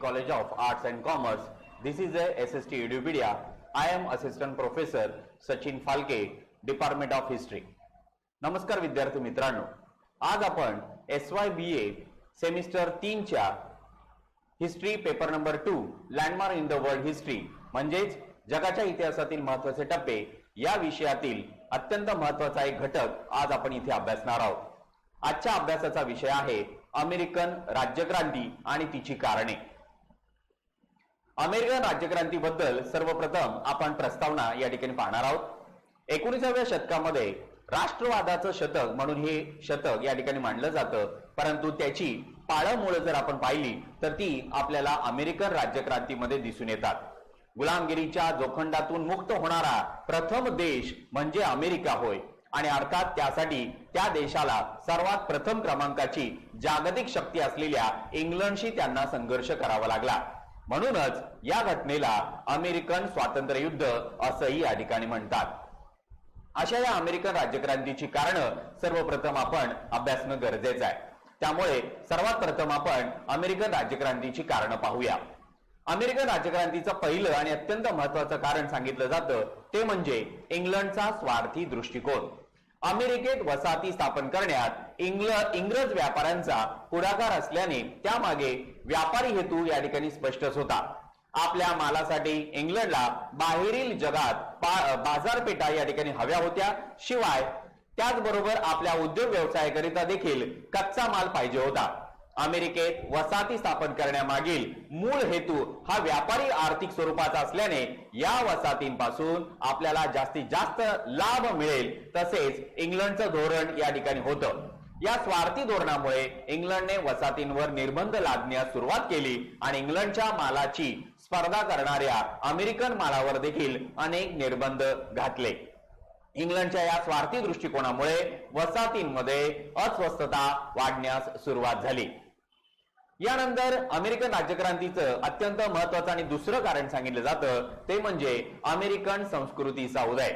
College of Arts and Commerce. This is a SST Edupedia. I am Assistant Professor Sachin Falke, Department of History. नमस्कार विद्यार्थी मित्रांनो, आज आपण SYBA semester 3 च्या history paper number 2 landmark in the world history म्हणजेच जगाच्या इतिहासातील महत्त्वाचे टप्पे या विषयातील अत्यंत महत्त्वाचा एक घटक आज आपण इथे अभ्यासणार आहोत. आजच्या अभ्यासाचा विषय आहे अमेरिकन राज्यक्रांती आणि तिची कारणे. अमेरिकन राज्यक्रांतीबद्दल सर्वप्रथम आपण प्रस्तावना या ठिकाणी पाहणार आहोत. 19व्या शतकामध्ये राष्ट्रवादाचं शतक म्हणून हे शतक या ठिकाणी मानलं जातं, परंतु त्याची पाळंमुळं जर आपण पाहिली तर ती आपल्याला अमेरिकन राज्यक्रांतीमध्ये दिसून येतात. गुलामगिरीच्या जोखंडातून मुक्त होणारा प्रथम देश म्हणजे अमेरिका होय, आणि अर्थात त्यासाठी त्या देशाला सर्वात प्रथम क्रमांकाची जागतिक शक्ती असलेल्या इंग्लंडशी त्यांना संघर्ष करावा लागला. म्हणूनच या घटनेला अमेरिकन स्वातंत्र्य युद्ध असंही या ठिकाणी म्हणतात. अशा या अमेरिकन राज्यक्रांतीची कारणं सर्वप्रथम आपण अभ्यासणं गरजेचं आहे. त्यामुळे सर्वात प्रथम आपण अमेरिकन राज्यक्रांतीची कारणं पाहूया. अमेरिकन राज्यक्रांतीचं पहिलं आणि अत्यंत महत्त्वाचं कारण सांगितलं जातं ते म्हणजे इंग्लंडचा स्वार्थी दृष्टिकोन. अमेरिकेत वसाहती स्थापन करण्यात इंग्रज व्यापाऱ्यांचा पुढाकार असल्याने त्यामागे व्यापारी हेतू या ठिकाणी स्पष्टच होता. आपल्या मालासाठी इंग्लंडला बाहेरील जगात बाजारपेठा या ठिकाणी हव्या होत्या. शिवाय त्याचबरोबर आपल्या उद्योग व्यवसायाकरिता देखील कच्चा माल पाहिजे होता. अमेरिकेत वसाहती स्थापन करण्यामागील मूळ हेतू हा व्यापारी आर्थिक स्वरूपाचा असल्याने या वसाहतींपासून आपल्याला जास्तीत जास्त लाभ मिळेल तसेच इंग्लंडचं धोरण या ठिकाणी होतं. या स्वार्थी धोरणामुळे इंग्लंडने वसाहतींवर निर्बंध लादण्यास सुरुवात केली आणि इंग्लंडच्या मालाची स्पर्धा करणाऱ्या अमेरिकन मालावर देखील अनेक निर्बंध घातले. इंग्लंडच्या या स्वार्थी दृष्टिकोनामुळे वसाहतींमध्ये अस्वस्थता वाढण्यास सुरुवात झाली. यानंतर अमेरिकन राज्यक्रांतीचं अत्यंत महत्त्वाचं आणि दुसरं कारण सांगितलं जातं ते म्हणजे अमेरिकन संस्कृतीचा उदय.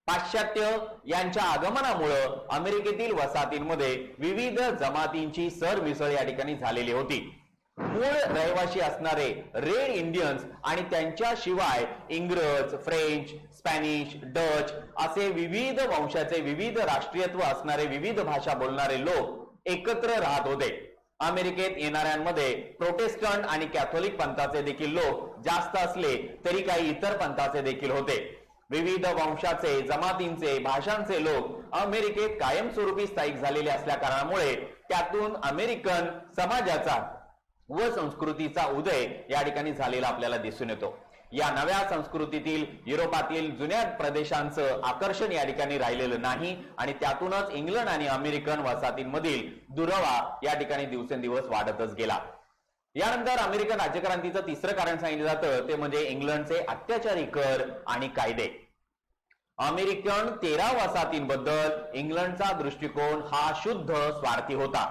पाश्चात्य यांच्या आगमनामुळं अमेरिकेतील वसाहतींमध्ये विविध जमातींची सरमिसळ या ठिकाणी झालेली होती. मूळ रहिवासी असणारे रेड इंडियन्स आणि त्यांच्याशिवाय इंग्रज, फ्रेंच, स्पॅनिश, डच असे विविध वंशाचे, विविध राष्ट्रीयत्व असणारे, विविध भाषा बोलणारे लोक एकत्र राहत होते. अमेरिकेत येणाऱ्यांमध्ये प्रोटेस्टंट आणि कॅथोलिक पंथाचे देखील लोक जास्त असले तरी काही इतर पंथाचे देखील होते. विविध वंशाचे, जमातींचे, भाषांचे लोक अमेरिकेत कायमस्वरूपी स्थायिक झालेले असल्या कारणामुळे त्यातून अमेरिकन समाजाचा व संस्कृतीचा उदय या ठिकाणी झालेला आपल्याला दिसून येतो. या नव्या संस्कृतीतील युरोपातील जुन्या प्रदेशांचं आकर्षण या ठिकाणी राहिलेलं नाही आणि त्यातूनच इंग्लंड आणि अमेरिकन वसाहतींमधील दुरावा या ठिकाणी दिवसेंदिवस वाढतच गेला. यानंतर अमेरिकन राज्यक्रांतीचं तिसरं कारण सांगितलं जातं ते म्हणजे इंग्लंडचे अत्याचारी कर आणि कायदे. अमेरिकन 13 वसाहतींबद्दल इंग्लंडचा दृष्टिकोन हा शुद्ध स्वार्थी होता.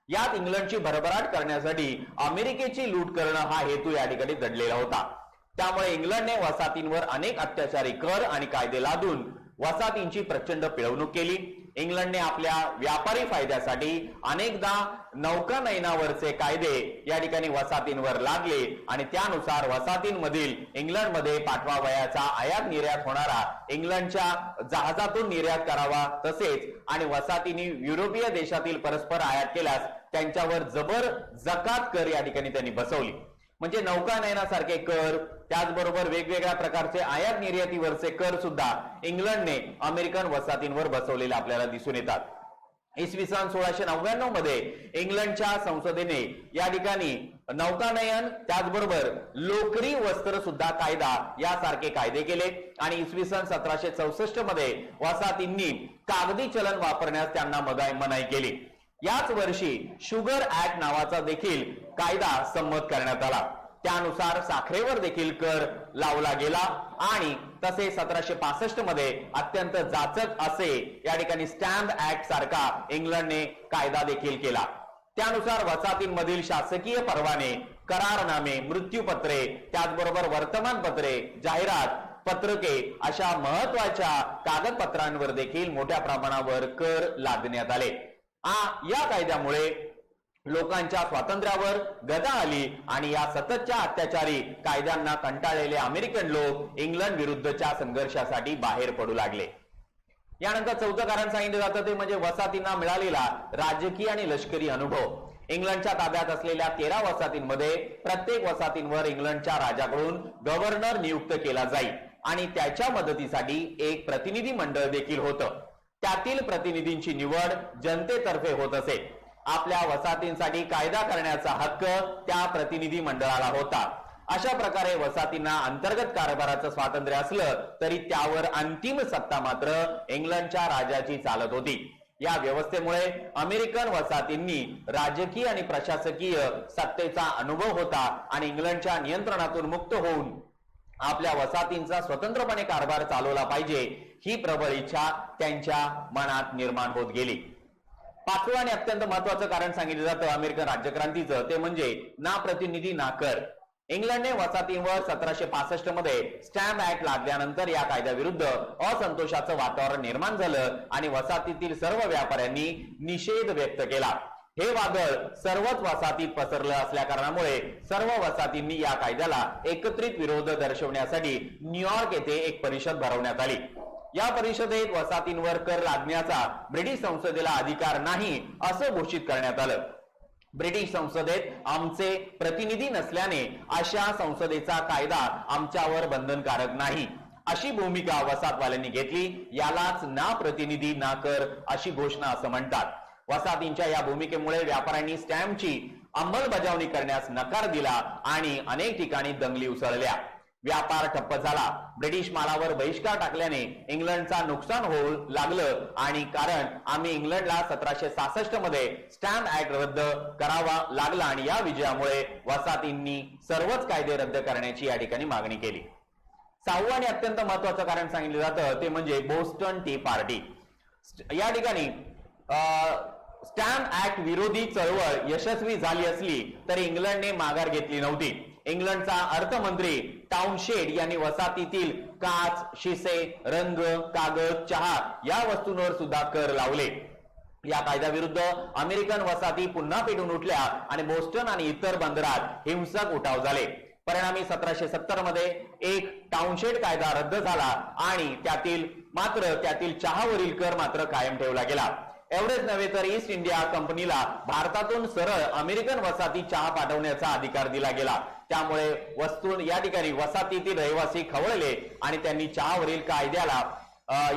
यात इंग्लंडची भरभराट करण्यासाठी अमेरिकेची लूट करणं हा हेतू या ठिकाणी दडलेला होता. त्यामुळे इंग्लंडने वसाहतींवर अनेक अत्याचारी कर आणि कायदे लादून वसाहतींची प्रचंड पिळवणूक केली. इंग्लंडने आपल्या व्यापारी फायद्यासाठी अनेकदा नौकानयनावरचे कायदे या ठिकाणी वसाहतींवर लादले आणि त्यानुसार वसाहतींमधील इंग्लंडमध्ये पाठवावयाचा आयात निर्यात होणारा इंग्लंडच्या जहाजातून निर्यात करावा, तसेच आणि वसाहतींनी युरोपीय देशातील परस्पर आयात केल्यास त्यांच्यावर जबर जकात कर या ठिकाणी त्यांनी बसवली. म्हणजे नौकानयनासारखे कर, त्याचबरोबर वेगवेगळ्या प्रकारचे आयात निर्यातीवरचे कर सुद्धा इंग्लंडने अमेरिकन वसाहतींवर बसवलेले आपल्याला दिसून येतात. इसवी सन 1699 मध्ये इंग्लंडच्या संसदेने या ठिकाणी नौकानयन, त्याचबरोबर लोकरी वस्त्र सुद्धा कायदा यासारखे कायदे केले आणि इसवी सन 1764 मध्ये वसाहतींनी कागदी चलन वापरण्यास त्यांना मनाई केली. याच वर्षी शुगर ऍक्ट नावाचा देखील कायदा संमत करण्यात आला. त्यानुसार साखरेवर देखील कर लावला गेला आणि तसे 1765 मध्ये अत्यंत जाचक असे या ठिकाणी स्टॅम्प ऍक्ट सारखा इंग्लंडने कायदा देखील केला. त्यानुसार वसाहतींमधील शासकीय परवाने, करारनामे, मृत्यूपत्रे, त्याचबरोबर वर्तमानपत्रे, जाहिरात पत्रके अशा महत्वाच्या कागदपत्रांवर देखील मोठ्या प्रमाणावर कर लादण्यात आले. या कायद्यामुळे लोकांच्या स्वातंत्र्यावर गदा आली आणि या सततच्या अत्याचारी कायद्यांना कंटाळलेले अमेरिकन लोक इंग्लंड विरुद्धच्या संघर्षासाठी बाहेर पडू लागले. यानंतर चौथं कारण सांगितलं जातं ते म्हणजे वसाहतींना मिळालेला राजकीय आणि लष्करी अनुभव. इंग्लंडच्या ताब्यात असलेल्या 13 वसाहतींमध्ये प्रत्येक वसाहतींवर इंग्लंडच्या राजाकडून गव्हर्नर नियुक्त केला जाईल आणि त्याच्या मदतीसाठी एक प्रतिनिधी मंडळ देखील होतं. त्यातील प्रतिनिधींची निवड जनतेतर्फे होत असे. आपल्या वसाहतींसाठी कायदा करण्याचा हक्क त्या प्रतिनिधी मंडळाला होता. अशा प्रकारे वसाहतींना अंतर्गत कारभाराचं स्वातंत्र्य असलं तरी त्यावर अंतिम सत्ता मात्र इंग्लंडच्या राजाची चालत होती. या व्यवस्थेमुळे अमेरिकन वसाहतींनी राजकीय आणि प्रशासकीय सत्तेचा अनुभव होता आणि इंग्लंडच्या नियंत्रणातून मुक्त होऊन आपल्या वसाहतींचा स्वतंत्रपणे कारभार चालवला पाहिजे ही प्रबळ इच्छा त्यांच्या मनात निर्माण होत गेली. पाचवं आणि अत्यंत महत्वाचं कारण सांगितलं जातं अमेरिकन राज्यक्रांतीचं ते म्हणजे ना प्रतिनिधी ना कर. इंग्लंडने वसाहतींवर 1765 मध्ये स्टॅम्प ऍक्ट लादल्यानंतर या कायद्याविरुद्ध असंतोषाचं वातावरण निर्माण झालं आणि वसाहतीतील सर्व व्यापाऱ्यांनी निषेध व्यक्त केला. हे वादळ सर्वच वसाहतीत पसरलं असल्या कारणामुळे सर्व वसाहतींनी या कायद्याला एकत्रित विरोध दर्शवण्यासाठी न्यूयॉर्क येथे एक परिषद भरवण्यात आली. या परिषदेत वसाहतींवर कर लादण्याचा ब्रिटिश संसदेला अधिकार नाही असं घोषित करण्यात आलं. ब्रिटिश संसदेत आमचे प्रतिनिधी नसल्याने अशा संसदेचा कायदा आमच्यावर बंधनकारक नाही अशी भूमिका वसाहतवाल्यांनी घेतली. यालाच ना प्रतिनिधी ना कर अशी घोषणा असं म्हणतात. वसाहतींच्या या भूमिकेमुळे व्यापाऱ्यांनी स्टॅम्पची अंमलबजावणी करण्यास नकार दिला आणि अनेक ठिकाणी दंगली उसळल्या. व्यापार ठप्प झाला. ब्रिटिश मालावर बहिष्कार टाकल्याने इंग्लंडचा नुकसान होऊ लागलं आणि कारण आम्ही इंग्लंडला 1766 मध्ये स्टॅम्प ऍक्ट रद्द करावा लागला आणि या विजयामुळे वसाहतींनी सर्वच कायदे रद्द करण्याची या ठिकाणी मागणी केली. सहावं आणि अत्यंत महत्वाचं कारण सांगितलं जातं ते म्हणजे बोस्टन टी पार्टी. या ठिकाणी स्टॅम्प ऍक्ट विरोधी चळवळ यशस्वी झाली असली तरी इंग्लंडने माघार घेतली नव्हती. इंग्लंडचा अर्थमंत्री टाउनशेड यांनी वसाहतीतील काच, शिसे, रंग, कागद, चहा या वस्तूंवर सुद्धा कर लावले. या कायद्याविरुद्ध अमेरिकन वसाहती पुन्हा पेटून उठल्या आणि बोस्टन आणि इतर बंदरात हिंसक उठाव झाले. परिणामी 1770 मध्ये एक टाउनशेड कायदा रद्द झाला आणि त्यातील चहावरील कर मात्र कायम ठेवला गेला. एवढेच नव्हे तर ईस्ट इंडिया कंपनीला भारतातून सरळ अमेरिकन वसाहती चहा पाठवण्याचा अधिकार दिला गेला. त्यामुळे या ठिकाणी वसाहतीतील रहिवासी खवळले आणि त्यांनी चहावरील कायद्याला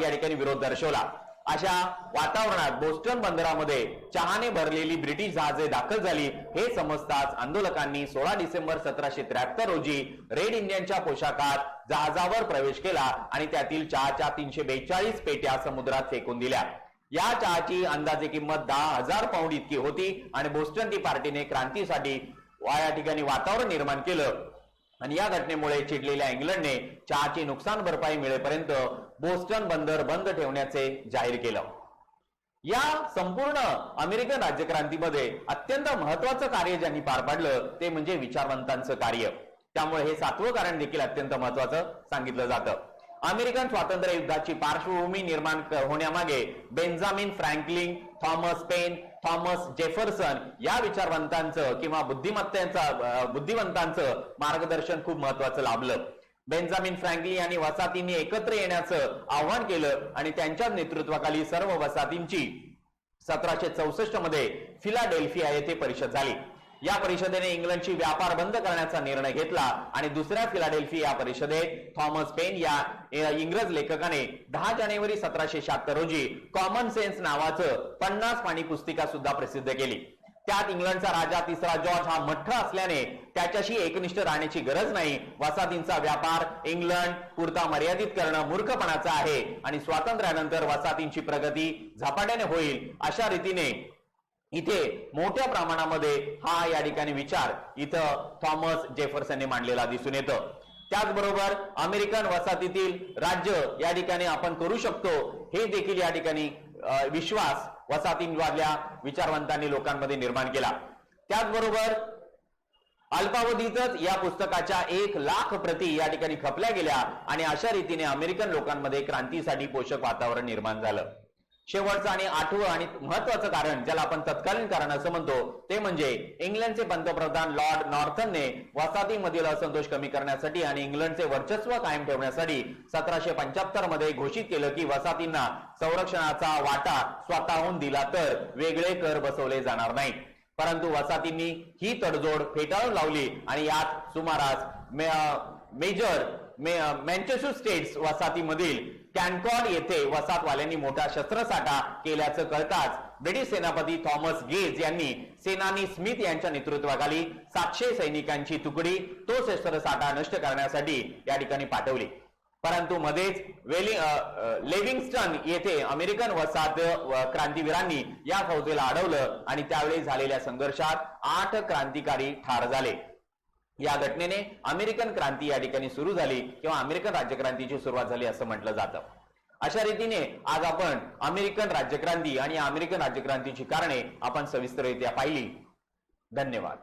या ठिकाणी विरोध दर्शवला. अशा वातावरणात बोस्टन बंदरामध्ये चहाने भरलेली ब्रिटिश जहाजे दाखल झाली. हे समजताच आंदोलकांनी 16 डिसेंबर 1773 रोजी रेड इंडियनच्या पोशाखात जहाजावर प्रवेश केला आणि त्यातील चहाच्या 342 पेट्या समुद्रात फेकून दिल्या. या चहाची अंदाजे किंमत 10,000 पाऊंड इतकी होती आणि बोस्टन टी पार्टीने क्रांतीसाठी या ठिकाणी वातावरण निर्माण केलं आणि या घटनेमुळे चिडलेल्या इंग्लंडने चहाची नुकसान भरपाई मिळेपर्यंत बोस्टन बंदर बंद ठेवण्याचे जाहीर केलं. या संपूर्ण अमेरिकन राज्यक्रांतीमध्ये अत्यंत महत्वाचं कार्य ज्यांनी पार पाडलं ते म्हणजे विचारवंतांचं कार्य. त्यामुळे हे सातवं कारण देखील अत्यंत महत्वाचं सांगितलं जातं. अमेरिकन स्वातंत्र्य युद्धाची पार्श्वभूमी निर्माण होण्यामागे Benjamin Franklin, Thomas pen, Thomas Jefferson या विचारवंतांचं किंवा बुद्धिवंतांचं मार्गदर्शन खूप महत्वाचं लाभलं. बेंजामिन फ्रँकलिन यांनी वसाहतींनी एकत्र येण्याचं आव्हान केलं आणि त्यांच्या नेतृत्वाखाली सर्व वसाहतींची 1764 मध्ये फिलाडेल्फिया येथे परिषद झाली. या परिषदेने इंग्लंडची व्यापार बंद करण्याचा निर्णय घेतला आणि दुसऱ्या फिलाडेल्फिया परिषदेत थॉमस पेन या इंग्रज लेखकाने 10 जानेवारी 1776 रोजी कॉमन सेन्स नावाचं 50 पानी पुस्तिका सुद्धा प्रसिद्ध केली. त्यात इंग्लंडचा राजा तिसरा जॉर्ज हा मठ्ठ असल्याने त्याच्याशी एकनिष्ठ राहण्याची गरज नाही, वसाहतींचा व्यापार इंग्लंड पुरता मर्यादित करणं मूर्खपणाचं आहे आणि स्वातंत्र्यानंतर वसाहतींची प्रगती झपाट्याने होईल अशा रीतीने इथे मोठ्या प्रमाणामध्ये हा या ठिकाणी विचार इथं थॉमस जेफरसनने मांडलेला दिसून येतो. त्याचबरोबर अमेरिकन वसाहतीतील राज्य या ठिकाणी आपण करू शकतो हे देखील या ठिकाणी विश्वास वसाहतींमधल्या विचारवंतांनी लोकांमध्ये निर्माण केला. त्याचबरोबर अल्पावधीतच या पुस्तकाच्या 1,00,000 प्रती या ठिकाणी खपल्या गेल्या आणि अशा रीतीने अमेरिकन लोकांमध्ये क्रांतीसाठी पोषक वातावरण निर्माण झालं. शेवटचं आणि आठवं आणि महत्वाचं कारण, ज्याला आपण तत्कालीन कारण असं म्हणतो, ते म्हणजे इंग्लंडचे पंतप्रधान लॉर्ड नॉर्थनने वसाहतीमधील असंतोष कमी करण्यासाठी आणि इंग्लंडचे वर्चस्व कायम ठेवण्यासाठी 1775 मध्ये घोषित केलं की वसाहतींना संरक्षणाचा वाटा स्वतःहून दिला तर वेगळे कर बसवले जाणार नाहीत. परंतु वसाहतींनी ही तडजोड फेटाळून लावली आणि यात सुमारास मॅन्चेस्टेट्स वसाहतीमधील कॅनकॉर्ड येथे वसाहतवाल्यांनी मोठा शस्त्रसाठा केल्याचं कळताच ब्रिटिश सेनापती थॉमस गेज यांनी सेनानी स्मिथ यांच्या नेतृत्वाखाली 700 सैनिकांची तुकडी तो शस्त्रसाठा नष्ट करण्यासाठी या ठिकाणी पाठवली. परंतु मध्येच लेविंगस्टन येथे अमेरिकन वसाहत क्रांतीवीरांनी या फौजेला अडवलं आणि त्यावेळी झालेल्या संघर्षात 8 क्रांतिकारी ठार झाले. या घटनेने अमेरिकन क्रांती या ठिकाणी सुरू झाली किंवा अमेरिकन राज्यक्रांतीची सुरुवात झाली असं म्हटलं जातं. अशा रीतीने आज आपण अमेरिकन राज्यक्रांती आणि अमेरिकन राज्यक्रांतीची कारणे आपण सविस्तररित्या पाहिली. धन्यवाद.